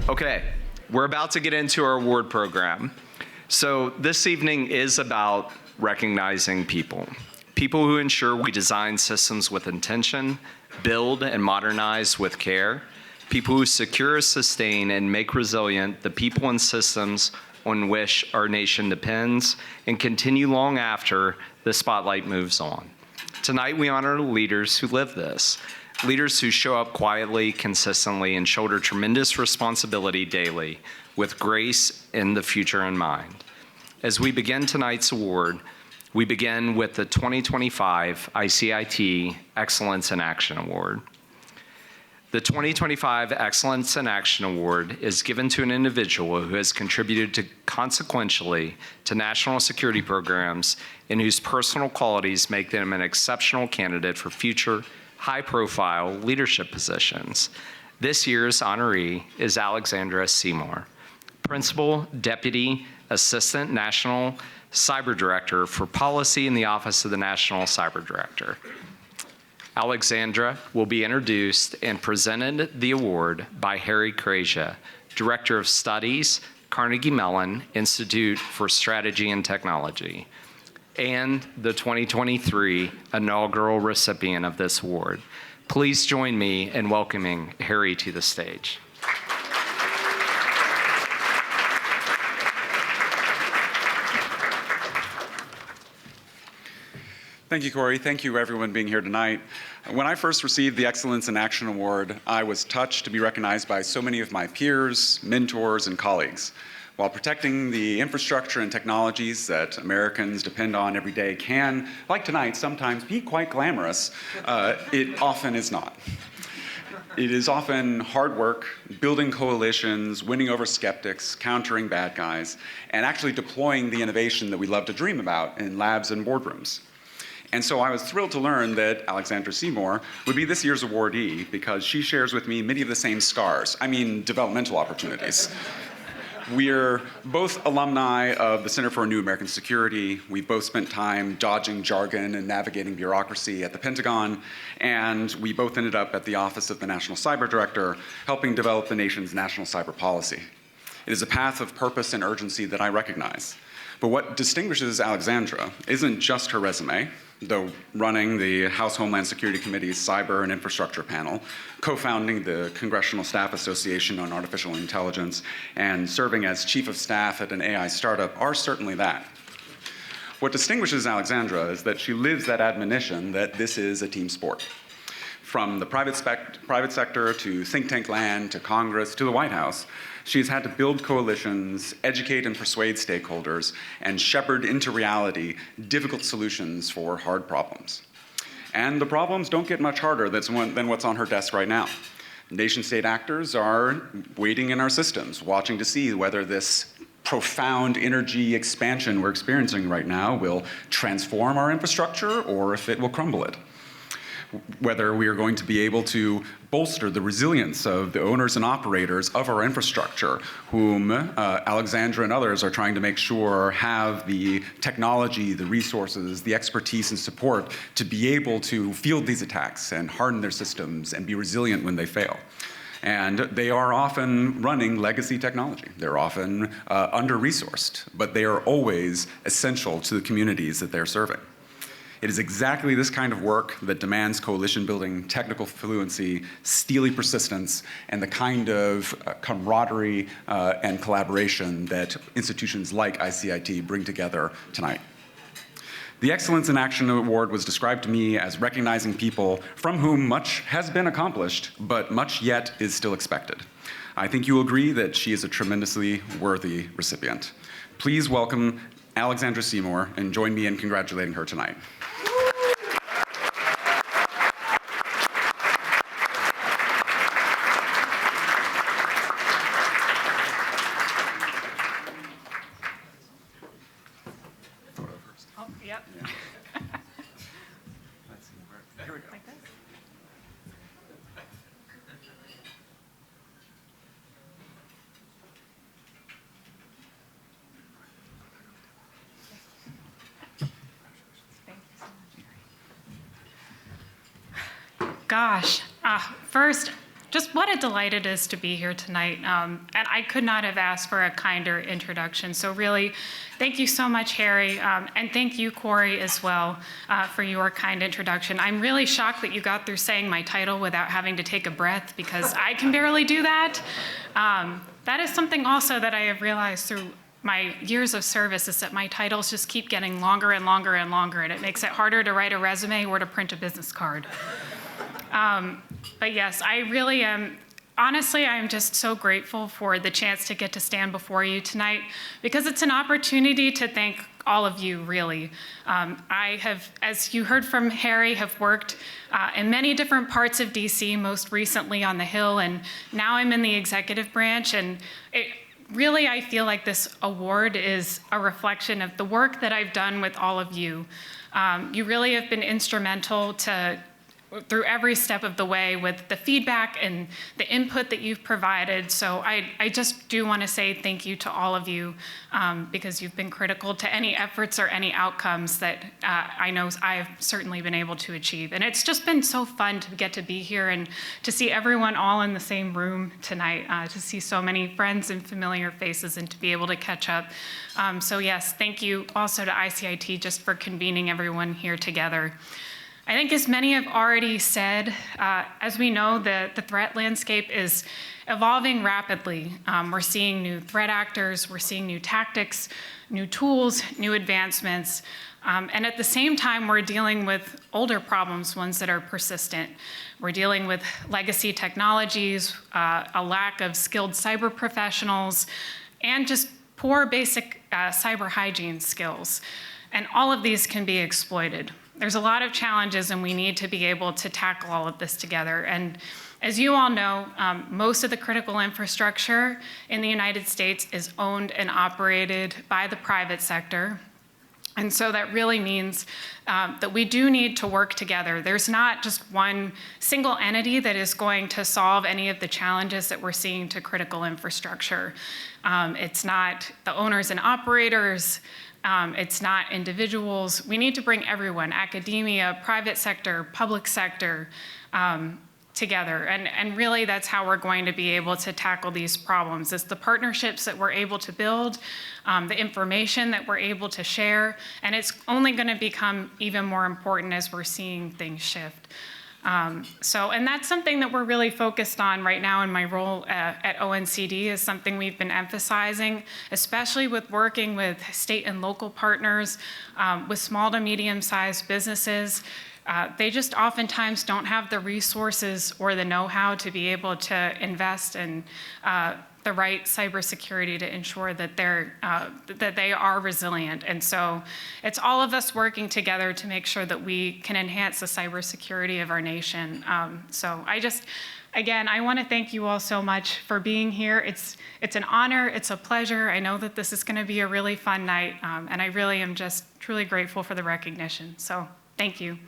Okay, we're about to get into our award program. So this evening is about recognizing people. People who ensure we design systems with intention, build and modernize with care. People who secure, sustain, and make resilient the people and systems on which our nation depends and continue long after the spotlight moves on. Tonight we honor the leaders who live this. Leaders who show up quietly, consistently, and shoulder tremendous responsibility daily with grace in the future in mind. As we begin tonight's award, we begin with the 2025 ICIT Excellence in Action Award. The 2025 Excellence in Action Award is given to an individual who has contributed consequentially to national security programs and whose personal qualities make them an exceptional candidate for future high-profile leadership positions. This year's honoree is Alexandra Seymour, Principal Deputy Assistant National Cyber Director for Policy in the Office of the National Cyber Director. Alexandra will be introduced and presented the award by Harry Krejsa, Director of Studies, Carnegie Mellon Institute for Strategy and Technology, and the 2023 inaugural recipient of this award. Please join me in welcoming Harry to the stage. Thank you, Corey. Thank you, everyone, being here tonight. When I first received the Excellence in Action Award, I was touched to be recognized by so many of my peers, mentors, and colleagues. While protecting the infrastructure and technologies that Americans depend on every day can, like tonight, sometimes be quite glamorous, it often is not. It is often hard work, building coalitions, winning over skeptics, countering bad guys, and actually deploying the innovation that we love to dream about in labs and boardrooms. And so I was thrilled to learn that Alexandra Seymour would be this year's awardee because she shares with me many of the same scars, developmental opportunities. We're both alumni of the Center for a New American Security. We've both spent time dodging jargon and navigating bureaucracy at the Pentagon, and we both ended up at the Office of the National Cyber Director, helping develop the nation's national cyber policy. It is a path of purpose and urgency that I recognize. But what distinguishes Alexandra isn't just her resume, though running the House Homeland Security Committee's Cyber and Infrastructure Panel, co-founding the Congressional Staff Association on Artificial Intelligence, and serving as Chief of Staff at an AI startup are certainly that. What distinguishes Alexandra is that she lives that admonition that this is a team sport. From the private sector to think tank land to Congress to the White House, she's had to build coalitions, educate and persuade stakeholders, and shepherd into reality difficult solutions for hard problems. And the problems don't get much harder than what's on her desk right now. Nation-state actors are waiting in our systems, watching to see whether this profound energy expansion we're experiencing right now will transform our infrastructure or if it will crumble it. Whether we are going to be able to bolster the resilience of the owners and operators of our infrastructure, whom Alexandra and others are trying to make sure have the technology, the resources, the expertise and support to be able to field these attacks and harden their systems and be resilient when they fail. And they are often running legacy technology. They're often under-resourced, but they are always essential to the communities that they're serving. It is exactly this kind of work that demands coalition building, technical fluency, steely persistence, and the kind of camaraderie and collaboration that institutions like ICIT bring together tonight. The Excellence in Action Award was described to me as recognizing people from whom much has been accomplished, but much yet is still expected. I think you will agree that she is a tremendously worthy recipient. Please welcome Alexandra Seymour and join me in congratulating her tonight. Yep. Yeah. Here we go. Like this? Thank you so much, Harry. Gosh, first, just what a delight it is to be here tonight. And I could not have asked for a kinder introduction. So really, thank you so much, Harry, and thank you, Corey, as well, for your kind introduction. I'm really shocked that you got through saying my title without having to take a breath, because I can barely do that. That is something also that I have realized through my years of service, is that my titles just keep getting longer and longer and longer, and it makes it harder to write a resume or to print a business card. But yes, I really am. Honestly, I'm just so grateful for the chance to get to stand before you tonight, because it's an opportunity to thank all of you, really. I have, as you heard from Harry, have worked in many different parts of DC, most recently on the Hill, and now I'm in the executive branch. And really, I feel like this award is a reflection of the work that I've done with all of you. You really have been instrumental through every step of the way with the feedback and the input that you've provided. So I just do want to say thank you to all of you, because you've been critical to any efforts or any outcomes that I know I've certainly been able to achieve. And it's just been so fun to get to be here and to see everyone all in the same room tonight, to see so many friends and familiar faces and to be able to catch up. So yes, thank you also to ICIT just for convening everyone here together. I think, as many have already said, as we know, the threat landscape is evolving rapidly. We're seeing new threat actors, we're seeing new tactics, new tools, new advancements, and at the same time, we're dealing with older problems, ones that are persistent. We're dealing with legacy technologies, a lack of skilled cyber professionals, and just poor basic cyber hygiene skills. And all of these can be exploited. There's a lot of challenges, and we need to be able to tackle all of this together. And as you all know, most of the critical infrastructure in the United States is owned and operated by the private sector. And so that really means that we do need to work together. There's not just one single entity that is going to solve any of the challenges that we're seeing to critical infrastructure. It's not the owners and operators. It's not individuals. We need to bring everyone, academia, private sector, public sector, together. And really, that's how we're going to be able to tackle these problems. It's the partnerships that we're able to build, the information that we're able to share, and it's only going to become even more important as we're seeing things shift. And that's something that we're really focused on right now in my role at ONCD, is something we've been emphasizing, especially with working with state and local partners, with small to medium-sized businesses. They just oftentimes don't have the resources or the know-how to be able to invest in the right cybersecurity to ensure that they are resilient. And so it's all of us working together to make sure that we can enhance the cybersecurity of our nation. Again, I want to thank you all so much for being here. It's an honor, it's a pleasure. I know that this is going to be a really fun night, and I really am just truly grateful for the recognition. So thank you.